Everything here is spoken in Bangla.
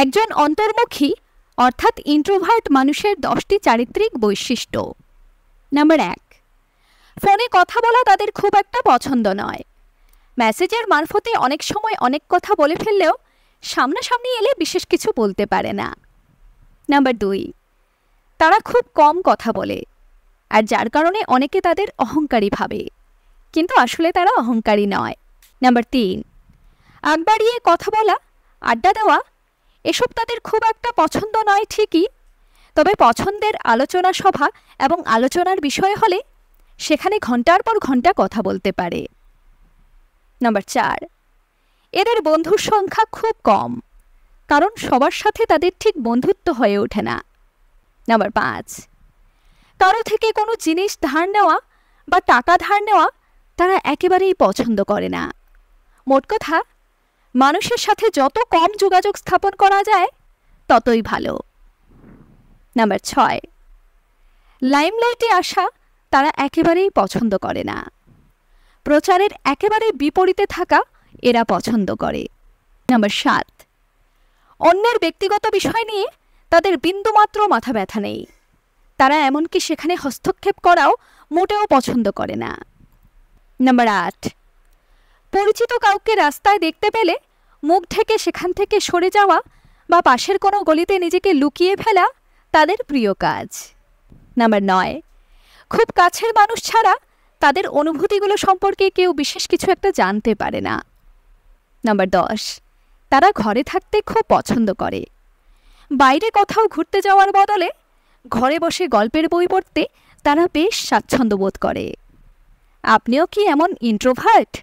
একজন অন্তর্মুখী অর্থাৎ ইন্ট্রোভার্ট মানুষের 10টি চারিত্রিক বৈশিষ্ট্য। নাম্বার 1, ফোনে কথা বলা তাদের খুব একটা পছন্দ নয়। মেসেজের মারফতে অনেক সময় অনেক কথা বলে ফেললেও সামনাসামনি এলে বিশেষ কিছু বলতে পারে না। নাম্বার 2, তারা খুব কম কথা বলে, আর যার কারণে অনেকে তাদের অহংকারী ভাবে, কিন্তু আসলে তারা অহংকারী নয়। নাম্বার 3, আগ বাড়িয়ে কথা বলা, আড্ডা দেওয়া এসব তাদের খুব একটা পছন্দ নয় ঠিকই, তবে পছন্দের আলোচনা সভা এবং আলোচনার বিষয় হলে সেখানে ঘন্টার পর ঘন্টা কথা বলতে পারে। নাম্বার 4, এদের বন্ধুর সংখ্যা খুব কম, কারণ সবার সাথে তাদের ঠিক বন্ধুত্ব হয়ে ওঠে না। নাম্বার 5, কারো থেকে কোনো জিনিস ধার নেওয়া বা টাকা ধার নেওয়া তারা একেবারেই পছন্দ করে না। মোট কথা, মানুষের সাথে যত কম যোগাযোগ স্থাপন করা যায় ততই ভালো। নাম্বার 6, লাইমলাইটে আসা তারা একেবারেই পছন্দ করে না। প্রচারের একেবারে বিপরীতে থাকা এরা পছন্দ করে। নাম্বার 7, অন্যের ব্যক্তিগত বিষয় নিয়ে তাদের বিন্দুমাত্র মাথা ব্যথা নেই। তারা এমনকি সেখানে হস্তক্ষেপ করাও মোটেও পছন্দ করে না। নাম্বার 8, পরিচিত কাউকে রাস্তায় দেখতে পেলে মুখ ঢেকে সেখান থেকে সরে যাওয়া বা পাশের কোনো গলিতে নিজেকে লুকিয়ে ফেলা তাদের প্রিয় কাজ। নাম্বার 9, খুব কাছের মানুষ ছাড়া তাদের অনুভূতিগুলো সম্পর্কে কেউ বিশেষ কিছু একটা জানতে পারে না। নাম্বার 10, তারা ঘরে থাকতে খুব পছন্দ করে। বাইরে কোথাও ঘুরতে যাওয়ার বদলে ঘরে বসে গল্পের বই পড়তে তারা বেশ স্বাচ্ছন্দ্য বোধ করে। আপনিও কি এমন ইন্ট্রোভার্ট?